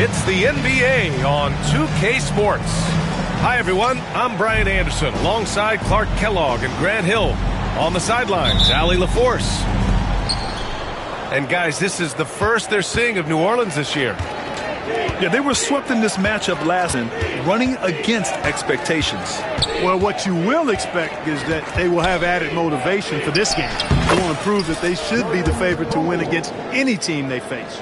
It's the NBA on 2K Sports. Hi, everyone. I'm Brian Anderson, alongside Clark Kellogg and Grant Hill. On the sidelines, Allie LaForce. And, guys, this is the first they're seeing of New Orleans this year. Yeah, they were swept in this matchup last and running against expectations. Well, what you will expect is that they will have added motivation for this game. They want to prove that they should be the favorite to win against any team they face.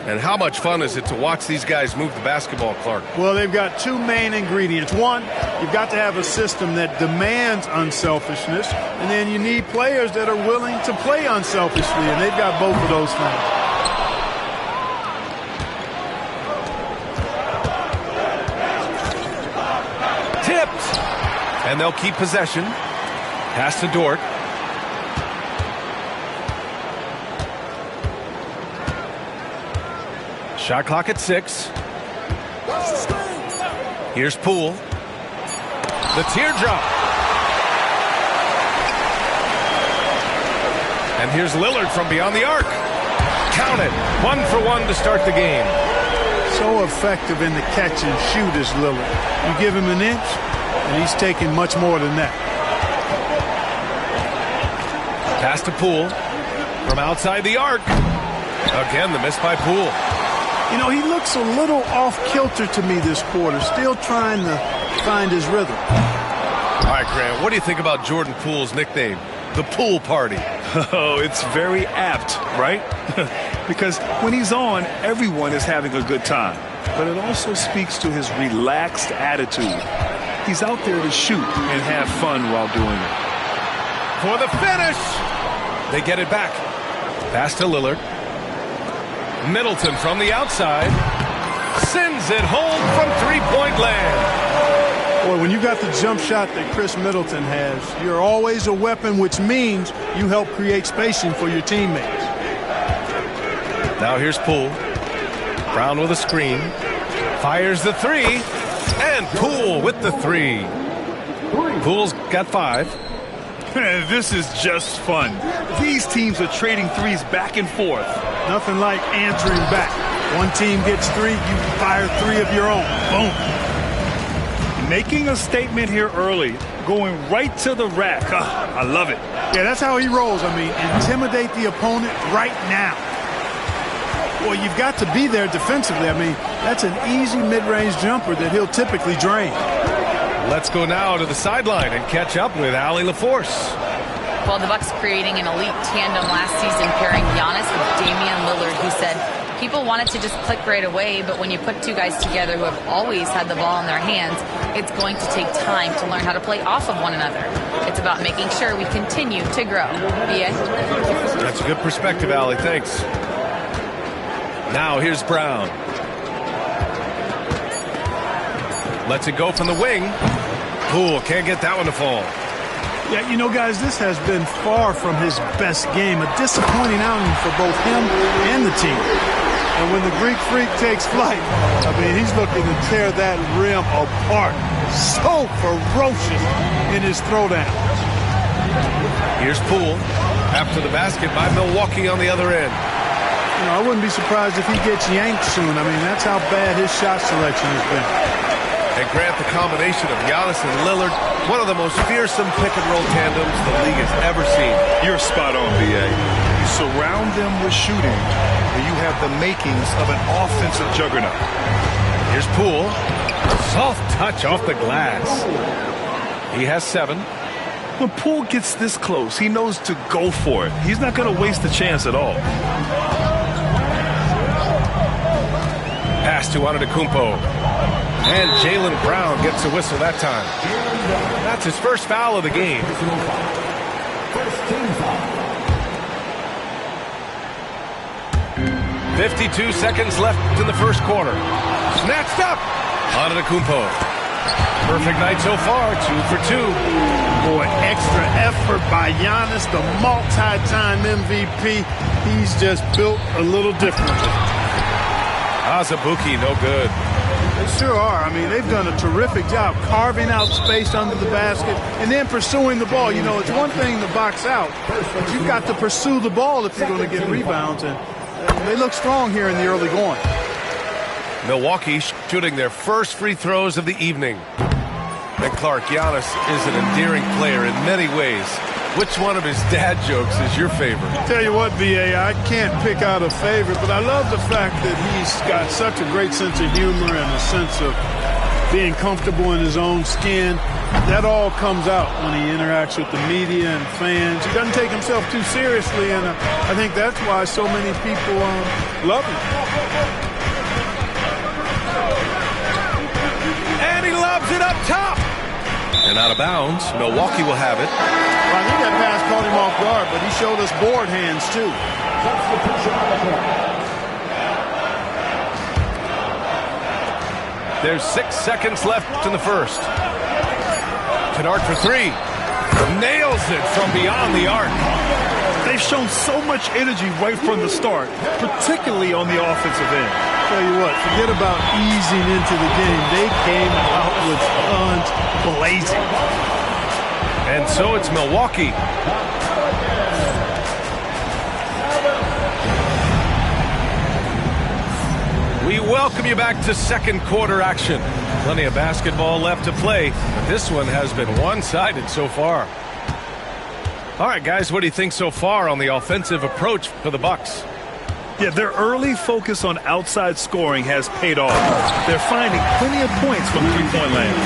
And how much fun is it to watch these guys move the basketball, Clark? Well, they've got two main ingredients. One, you've got to have a system that demands unselfishness, and then you need players that are willing to play unselfishly, and they've got both of those things. Tipped! And they'll keep possession. Pass to Dort. Shot clock at 6. Here's Poole. The teardrop. And here's Lillard from beyond the arc. Count it. 1 for 1 to start the game. So effective in the catch and shoot is Lillard. You give him an inch, and he's taking much more than that. Pass to Poole from outside the arc. Again, the miss by Poole. You know, he looks a little off-kilter to me this quarter, still trying to find his rhythm. All right, Grant, what do you think about Jordan Poole's nickname, the Poole Party? Oh, it's very apt, right? Because when he's on, everyone is having a good time. But it also speaks to his relaxed attitude. He's out there to shoot and have fun while doing it. For the finish! They get it back. Pass to Lillard. Middleton from the outside. Sends it home from three-point land. Boy, when you got the jump shot that Chris Middleton has, you're always a weapon, which means you help create spacing for your teammates. Now here's Poole. Brown with a screen. Fires the three. And Poole with the three. Poole's got 5. This is just fun. These teams are trading threes back and forth. Nothing like answering back. One team gets 3, you fire 3 of your own. Boom. Making a statement here early, going right to the rack. I love it. Yeah, that's how he rolls. I mean, intimidate the opponent right now. Well, you've got to be there defensively. I mean, that's an easy mid-range jumper that he'll typically drain. Let's go now to the sideline and catch up with Allie LaForce. Well, the Bucks creating an elite tandem last season, pairing Giannis with Damian Lillard, who said, People want it to just click right away, but when you put two guys together who have always had the ball in their hands, it's going to take time to learn how to play off of one another. It's about making sure we continue to grow. B.A.? That's a good perspective, Allie. Thanks. Now here's Brown. Lets it go from the wing. Poole can't get that one to fall. Yeah, you know, guys, this has been far from his best game. A disappointing outing for both him and the team. And when the Greek Freak takes flight, I mean, he's looking to tear that rim apart. So ferocious in his throwdown. Here's Poole. After the basket by Milwaukee on the other end. You know, I wouldn't be surprised if he gets yanked soon. I mean, that's how bad his shot selection has been. And Grant, the combination of Giannis and Lillard, one of the most fearsome pick-and-roll tandems the league has ever seen. You're spot on, B.A. You surround them with shooting, and you have the makings of an offensive juggernaut. Here's Poole. Soft touch off the glass. He has 7. When Poole gets this close, he knows to go for it. He's not going to waste the chance at all. Pass to Antetokounmpo. And Jaylen Brown gets a whistle that time. That's his first foul of the game. First team foul. 52 seconds left in the first quarter. Snatched up. Antetokounmpo. Perfect night so far, 2 for 2. Boy, extra effort by Giannis, the multi-time MVP. He's just built a little differently. Azubuike, no good. They sure are. I mean, they've done a terrific job carving out space under the basket and then pursuing the ball. You know, it's one thing to box out, but you've got to pursue the ball if you're going to get rebounds. And they look strong here in the early going. Milwaukee shooting their first free throws of the evening. And Clark, Giannis is an endearing player in many ways. Which one of his dad jokes is your favorite? Tell you what, B.A., I can't pick out a favorite, but I love the fact that he's got such a great sense of humor and a sense of being comfortable in his own skin. That all comes out when he interacts with the media and fans. He doesn't take himself too seriously, and I think that's why so many people love him. And he lobs it up top. And out of bounds. Milwaukee will have it. Well, I think that pass caught him off guard, but he showed us board hands, too. There's 6 seconds left in the first. Kennard for 3. Nails it from beyond the arc. They've shown so much energy right from the start, particularly on the offensive end. Tell you what, forget about easing into the game. They came out with guns blazing. And so it's Milwaukee. We welcome you back to second quarter action. Plenty of basketball left to play, but this one has been one-sided so far. All right, guys, what do you think so far on the offensive approach for the Bucks? Yeah, their early focus on outside scoring has paid off. They're finding plenty of points from three-point land.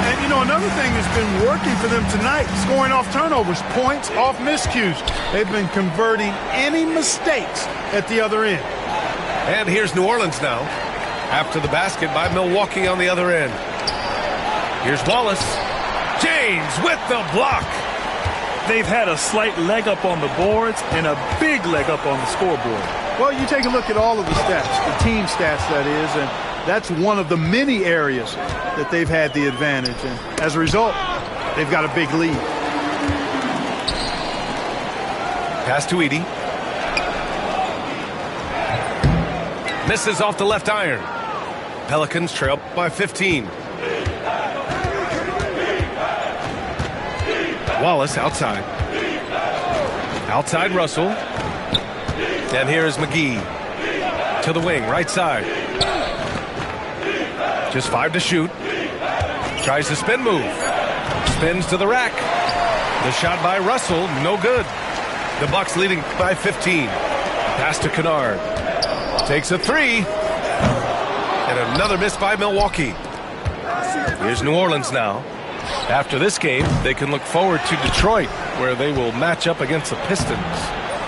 And, you know, another thing that's been working for them tonight, scoring off turnovers, points off miscues. They've been converting any mistakes at the other end. And here's New Orleans now. After the basket by Milwaukee on the other end. Here's Wallace. James with the block. They've had a slight leg up on the boards and a big leg up on the scoreboard. Well, you take a look at all of the stats, the team stats, that is, and that's one of the many areas that they've had the advantage. And as a result, they've got a big lead. Pass to Edey. Misses off the left iron. Pelicans trail by 15. Wallace outside. Outside Russell. And here is McGee. To the wing, right side. Just 5 to shoot. Tries the spin move. Spins to the rack. The shot by Russell, no good. The Bucks leading by 15. Pass to Kennard. Takes a 3. And another miss by Milwaukee. Here's New Orleans now. After this game, they can look forward to Detroit, where they will match up against the Pistons.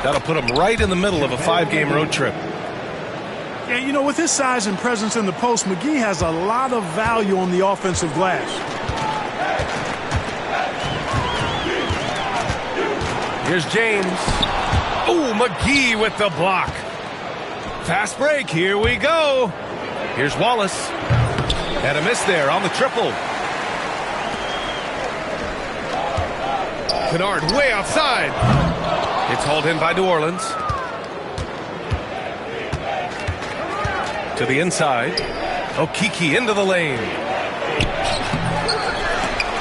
That'll put them right in the middle of a 5-game road trip. Yeah, you know, with his size and presence in the post, McGee has a lot of value on the offensive glass. Here's James. Oh, McGee with the block. Fast break. Here we go. Here's Wallace. And a miss there on the triple. Kennard way outside. It's hauled in by New Orleans. To the inside. Okeke into the lane.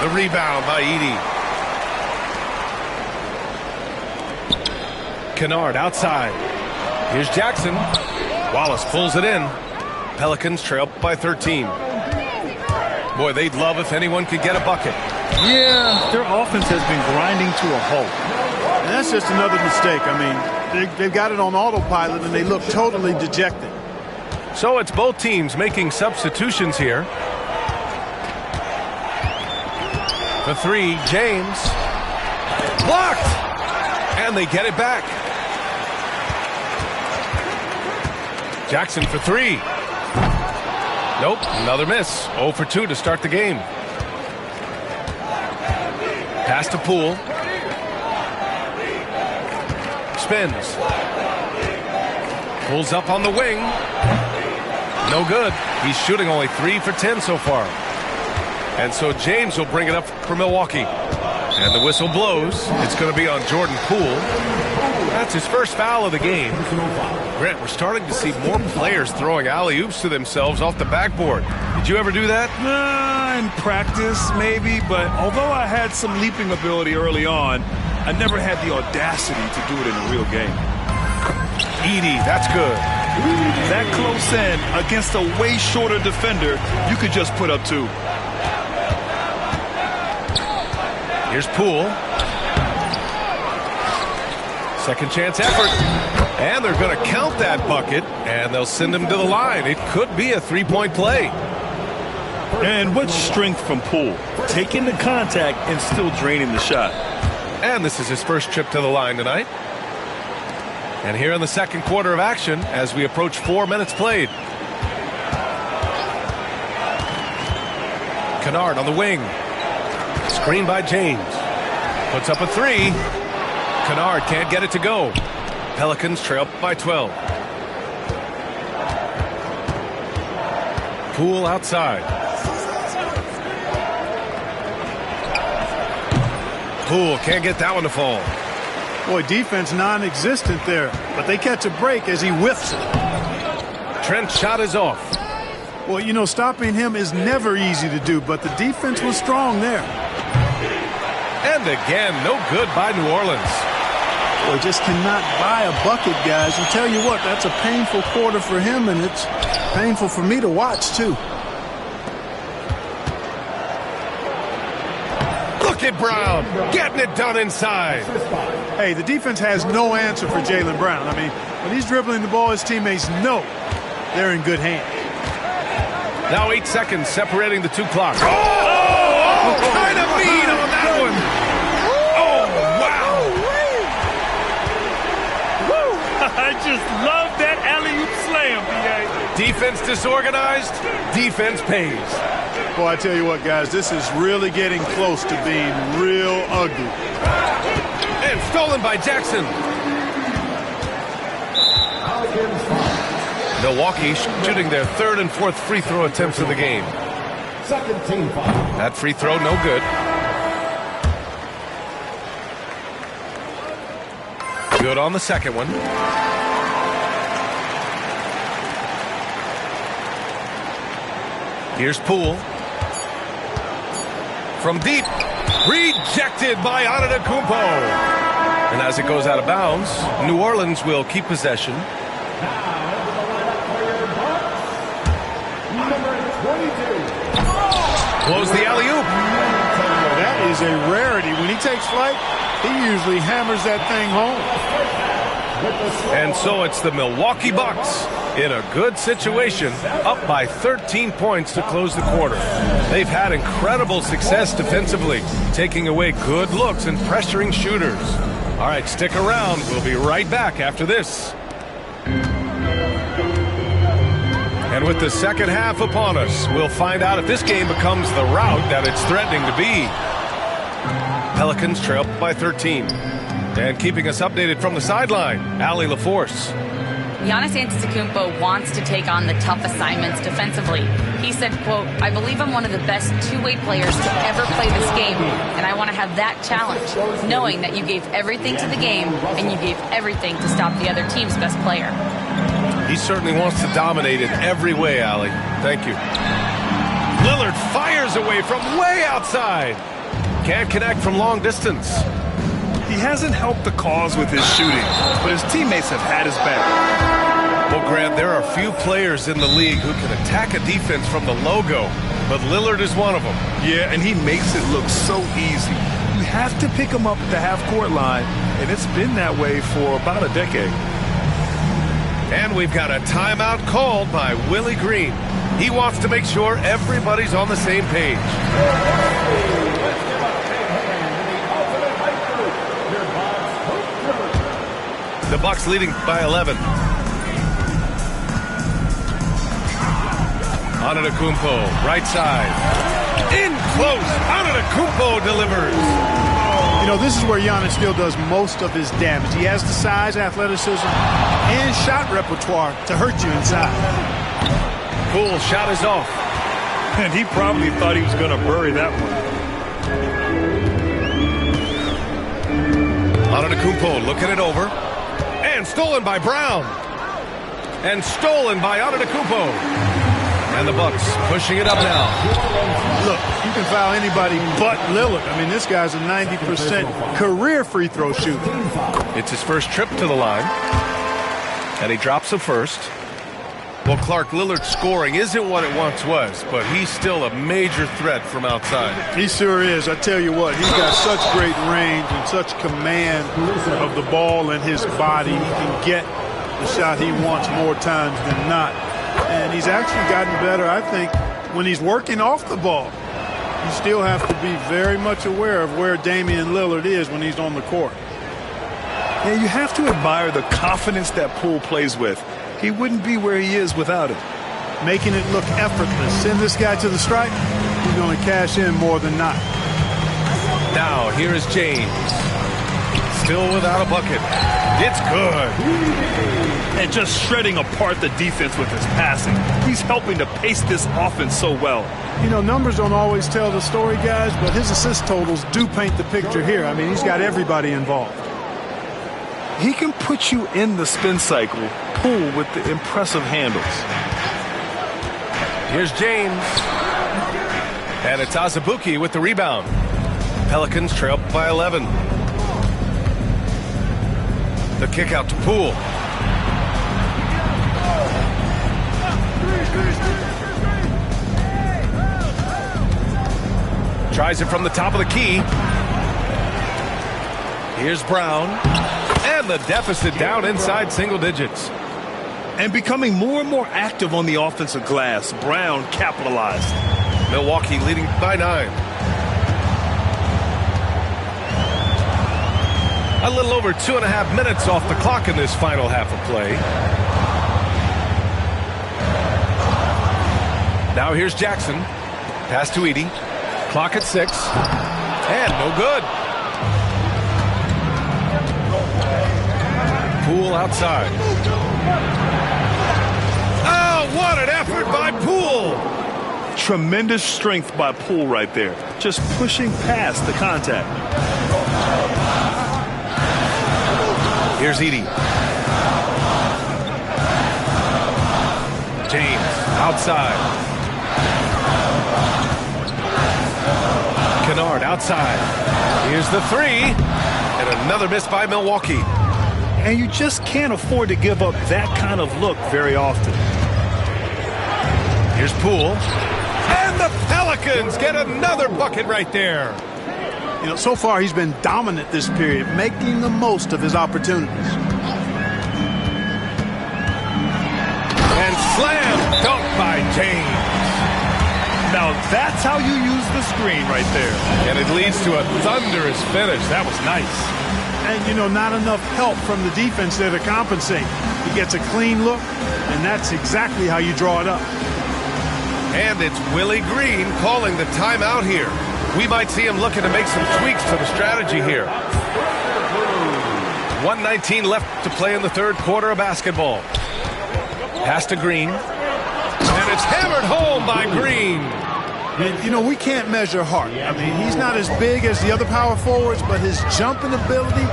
The rebound by Edey. Kennard outside. Here's Jackson. Wallace pulls it in. Pelicans trail by 13. Boy, they'd love if anyone could get a bucket. Yeah, their offense has been grinding to a halt. And that's just another mistake. I mean, they've got it on autopilot, and they look totally dejected. So it's both teams making substitutions here. The three, James. Blocked! And they get it back. Jackson for three. Nope, another miss. 0 for 2 to start the game. Pass to Poole. Spins. Pulls up on the wing. No good. He's shooting only 3 for 10 so far. And so James will bring it up for Milwaukee. And the whistle blows. It's going to be on Jordan Poole. That's his first foul of the game. Grant, we're starting to see more players throwing alley-oops to themselves off the backboard. Did you ever do that? In practice, maybe, but although I had some leaping ability early on, I never had the audacity to do it in a real game. Edey, that's good. That close in against a way shorter defender, you could just put up 2. Here's Poole. Second chance effort. And they're going to count that bucket, and they'll send him to the line. It could be a three-point play. And what strength from Poole. Taking the contact and still draining the shot. And this is his first trip to the line tonight. And here in the second quarter of action as we approach 4 minutes played. Kennard on the wing. Screen by James. Puts up a three. Kennard can't get it to go. Pelicans trail by 12. Poole outside. Poole can't get that one to fall. Boy, defense non-existent there, but they catch a break as he whiffs it. Trent's shot is off. Well, you know, stopping him is never easy to do, but the defense was strong there. And again, no good by New Orleans. Boy, just cannot buy a bucket, guys. And tell you what, that's a painful quarter for him, and it's painful for me to watch, too. Look at Brown, getting it done inside. Hey, the defense has no answer for Jaylen Brown. I mean, when he's dribbling the ball, his teammates know they're in good hands. Now 8 seconds separating the 2 clocks. Oh, kind of mean on that one. Oh, wow. I just love that alley-oop slam, B.A. Defense disorganized, defense pays. Boy, I tell you what, guys, this is really getting close to being real ugly. And stolen by Jackson. Milwaukee shooting their 3rd and 4th free throw attempts of the game. Second team foul. That free throw, no good. Good on the second one. Here's Poole. From deep. Rejected by Antetokounmpo. And as it goes out of bounds, New Orleans will keep possession. Blows the alley-oop. That is a rarity. When he takes flight, he usually hammers that thing home. And so it's the Milwaukee Bucks in a good situation, up by 13 points to close the quarter. They've had incredible success defensively, taking away good looks and pressuring shooters. All right, stick around. We'll be right back after this. And with the second half upon us, we'll find out if this game becomes the rout that it's threatening to be. Pelicans trail by 13. And keeping us updated from the sideline, Allie LaForce. Giannis Antetokounmpo wants to take on the tough assignments defensively. He said, quote, "I believe I'm one of the best two-way players to ever play this game, and I want to have that challenge, knowing that you gave everything to the game and you gave everything to stop the other team's best player." He certainly wants to dominate in every way, Allie. Thank you. Lillard fires away from way outside. Can't connect from long distance. He hasn't helped the cause with his shooting, but his teammates have had his back. Well, Grant, there are few players in the league who can attack a defense from the logo, but Lillard is one of them. Yeah, and he makes it look so easy. You have to pick him up at the half-court line, and it's been that way for about a decade. And we've got a timeout called by Willie Green. He wants to make sure everybody's on the same page. The Bucks leading by 11. Antetokounmpo, right side. In close. Antetokounmpo delivers. You know, this is where Giannis still does most of his damage. He has the size, athleticism, and shot repertoire to hurt you inside. Poole shot is off. And he probably thought he was going to bury that one. Antetokounmpo looking it over. And stolen by Brown. And stolen by Antetokounmpo. And the Bucks pushing it up now. Look, you can foul anybody but Lillard. I mean, this guy's a 90% career free throw shooter. It's his first trip to the line. And he drops the first. Well, Clark, Lillard's scoring isn't what it once was, but he's still a major threat from outside. He sure is. I tell you what, he's got such great range and such command of the ball and his body. He can get the shot he wants more times than not. And he's actually gotten better, I think, when he's working off the ball. You still have to be very much aware of where Damian Lillard is when he's on the court. Yeah, you have to admire the confidence that Poole plays with. He wouldn't be where he is without it. Making it look effortless. Send this guy to the stripe, he's going to cash in more than not. Now, here is James. Still without a bucket. It's good. And just shredding apart the defense with his passing. He's helping to pace this offense so well. You know, numbers don't always tell the story, guys, but his assist totals do paint the picture here. I mean, he's got everybody involved. He can put you in the spin cycle, Poole with the impressive handles. Here's James. And it's Azubuike with the rebound. Pelicans trail by 11. The kick out to Poole. Tries it from the top of the key. Here's Brown. And the deficit down inside single digits. And becoming more and more active on the offensive glass, Brown capitalized. Milwaukee leading by 9. A little over 2.5 minutes off the clock in this final half of play. Now here's Jackson. Pass to Edey. Clock at 6. And no good. Poole outside. Oh, what an effort by Poole. Tremendous strength by Poole right there. Just pushing past the contact. Here's Edey. James outside. Kennard outside. Here's the 3. And another miss by Milwaukee. And you just can't afford to give up that kind of look very often. Here's Poole. And the Pelicans get another bucket right there. You know, so far he's been dominant this period, making the most of his opportunities. And slam dunk by James. Now that's how you use the screen right there. And it leads to a thunderous finish. That was nice. and, you know, not enough help from the defense there to compensate. He gets a clean look, and that's exactly how you draw it up. And it's Willie Green calling the timeout here. We might see him looking to make some tweaks to the strategy here. 1:19 left to play in the third quarter of basketball. Pass to Green. And it's hammered home by Green. You know, we can't measure Hart. I mean, he's not as big as the other power forwards, but his jumping ability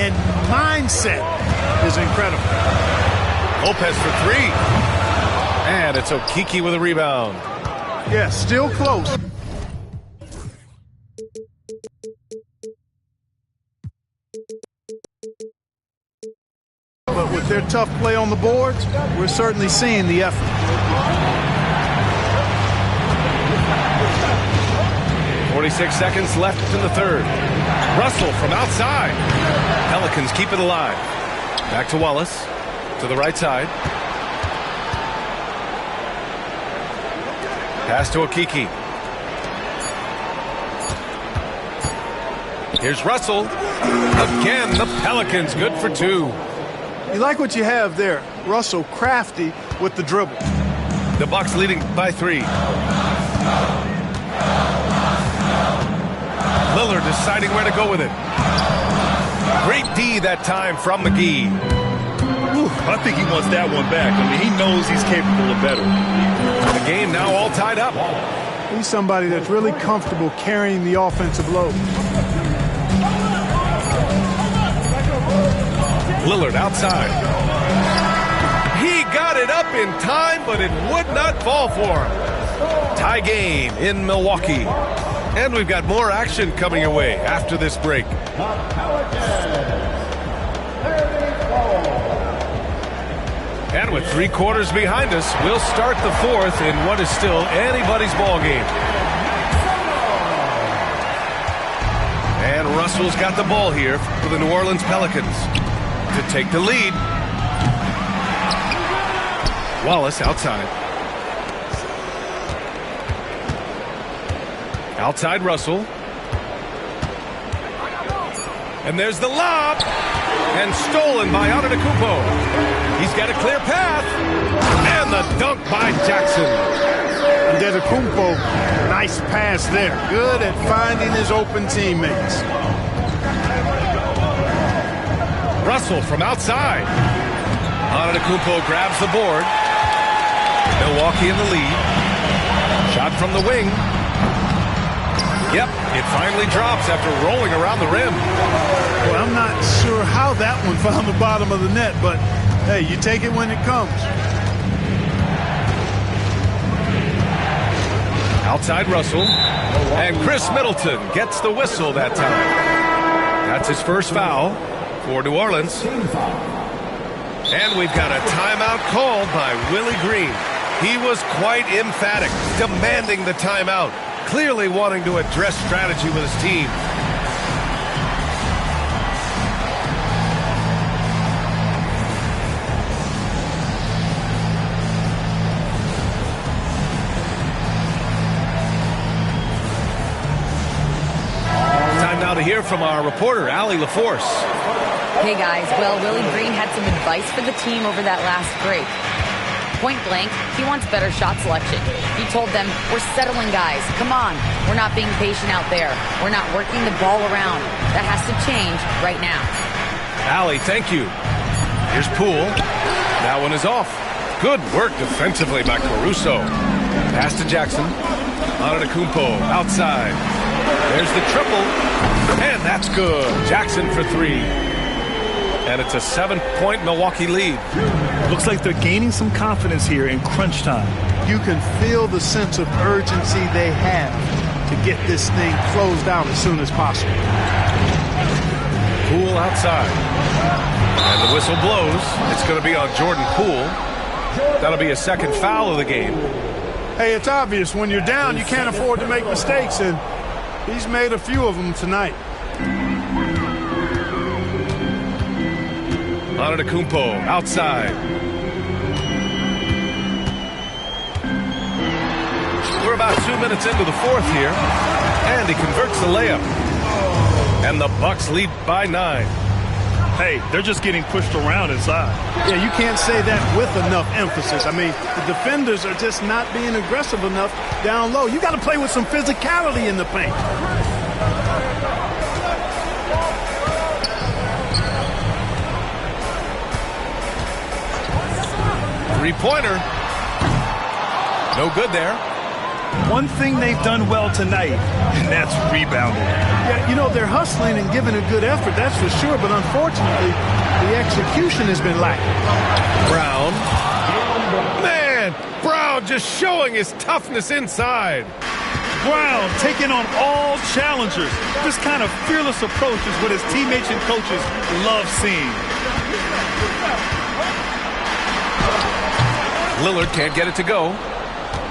and mindset is incredible. Lopez for three. And it's Okeke with a rebound. Yeah, still close. But with their tough play on the boards, we're certainly seeing the effort. 46 seconds left in the third. Russell from outside. Pelicans keep it alive. Back to Wallace. To the right side. Pass to Okeke. Here's Russell. Again, the Pelicans good for two. You like what you have there. Russell crafty with the dribble. The Bucks leading by 3. Lillard deciding where to go with it. Great D that time from McGee. Ooh, I think he wants that one back. I mean, he knows he's capable of better. The game now all tied up. He's somebody that's really comfortable carrying the offensive load. Lillard outside. He got it up in time, but it would not fall for him. Tie game in Milwaukee. And we've got more action coming your way after this break. And with 3 quarters behind us, we'll start the fourth in what is still anybody's ball game. And Russell's got the ball here for the New Orleans Pelicans to take the lead. Wallace outside. Outside Russell. And there's the lob. And stolen by Antetokounmpo. He's got a clear path. And the dunk by Jackson. Antetokounmpo, nice pass there. Good at finding his open teammates. Russell from outside. Antetokounmpo grabs the board. Milwaukee in the lead. Shot from the wing. Yep, it finally drops after rolling around the rim. Well, I'm not sure how that one found the bottom of the net, but hey, you take it when it comes. Outside Russell. And Chris Middleton gets the whistle that time. That's his first foul for New Orleans. And we've got a timeout called by Willie Green. He was quite emphatic, demanding the timeout, clearly wanting to address strategy with his team. Time now to hear from our reporter, Allie LaForce. Hey guys, well, Willie Green had some advice for the team over that last break. Point blank, he wants better shot selection. He told them, we're settling guys, come on. We're not being patient out there. We're not working the ball around. That has to change right now. Allie, thank you. Here's Poole. That one is off. Good work defensively by Caruso. Pass to Jackson. Antetokounmpo outside. There's the triple. And that's good. Jackson for 3. And it's a 7-point Milwaukee lead. Looks like they're gaining some confidence here in crunch time. You can feel the sense of urgency they have to get this thing closed out as soon as possible. Poole outside. And the whistle blows. It's going to be on Jordan Poole. That'll be a second foul of the game. Hey, it's obvious when you're down, you can't afford to make mistakes, and he's made a few of them tonight. Antetokounmpo outside. We're about 2 minutes into the fourth here, and he converts the layup. And the Bucks lead by 9. Hey, they're just getting pushed around inside. Yeah, you can't say that with enough emphasis. I mean, the defenders are just not being aggressive enough down low. You got to play with some physicality in the paint. Three-pointer. No good there. One thing they've done well tonight, and that's rebounding. Yeah, you know, they're hustling and giving a good effort, that's for sure, but unfortunately, the execution has been lacking. Brown. Man, Brown just showing his toughness inside. Brown taking on all challengers. This kind of fearless approach is what his teammates and coaches love seeing. Lillard can't get it to go.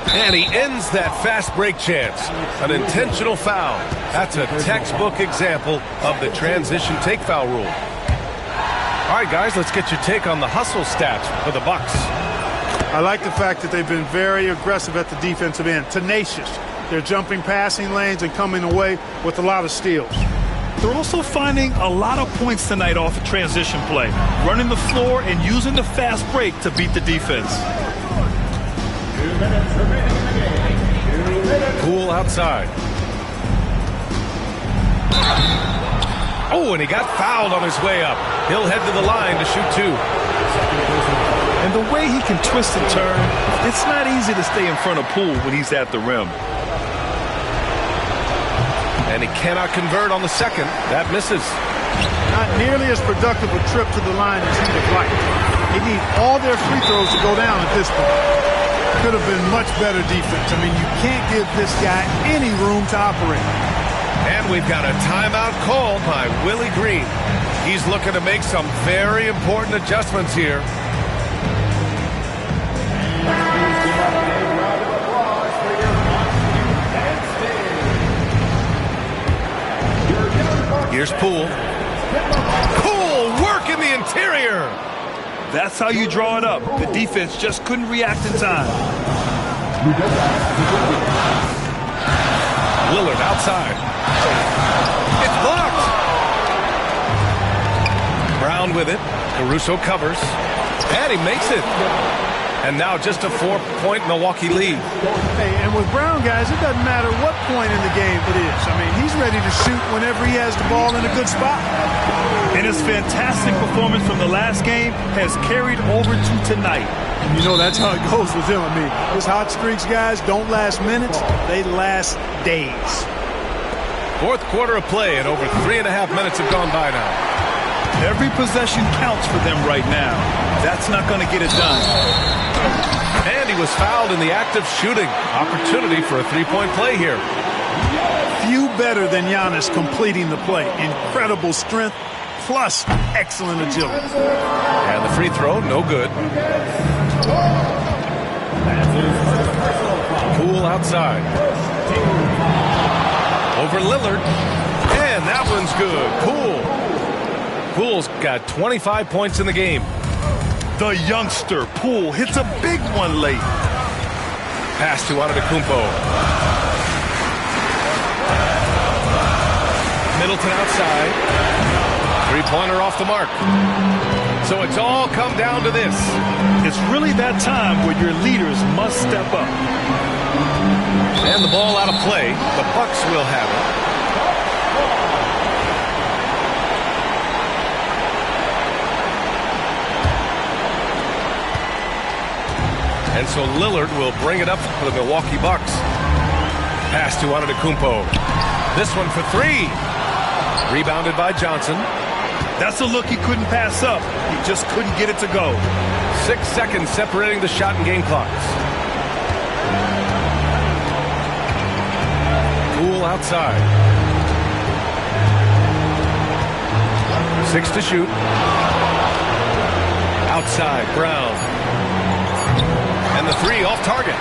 And he ends that fast break chance. An intentional foul. That's a textbook example of the transition take foul rule. All right, guys, let's get your take on the hustle stats for the Bucks. I like the fact that they've been very aggressive at the defensive end, tenacious. They're jumping passing lanes and coming away with a lot of steals. They're also finding a lot of points tonight off of transition play, running the floor and using the fast break to beat the defense. Poole outside. Oh, and he got fouled on his way up. He'll head to the line to shoot two. And the way he can twist and turn, it's not easy to stay in front of Poole when he's at the rim. And he cannot convert on the second. That misses. Not nearly as productive a trip to the line as he'd have liked. They need all their free throws to go down at this point. Could have been much better defense. I mean, you can't give this guy any room to operate. And we've got a timeout called by Willie Green. He's looking to make some very important adjustments here. Here's Poole. Poole work in the interior. That's how you draw it up. The defense just couldn't react in time. Lillard outside. It's blocked. Brown with it. Caruso covers. And he makes it. And now just a 4-point Milwaukee lead. Hey, and with Brown, guys, it doesn't matter what point in the game it is. I mean, he's ready to shoot whenever he has the ball in a good spot. And his fantastic performance from the last game has carried over to tonight. You know, that's how it goes with him. I mean, his hot streaks, guys, don't last minutes. They last days. Fourth quarter of play, and over 3.5 minutes have gone by now. Every possession counts for them right now. That's not going to get it done. And he was fouled in the act of shooting. Opportunity for a three-point play here. Few better than Giannis completing the play. Incredible strength, plus excellent agility. And the free throw, no good. Poole outside. Over Lillard. And that one's good. Poole's got 25 points in the game. The youngster, Poole, hits a big one late. Pass to Antetokounmpo. Middleton outside. Three-pointer off the mark. So it's all come down to this. It's really that time where your leaders must step up. And the ball out of play. The Bucks will have it. And so Lillard will bring it up for the Milwaukee Bucks. Pass to Antetokounmpo. This one for three. Rebounded by Johnson. That's a look he couldn't pass up. He just couldn't get it to go. 6 seconds separating the shot and game clocks. Poole outside. 6 to shoot. Outside, Brown. And the three off target.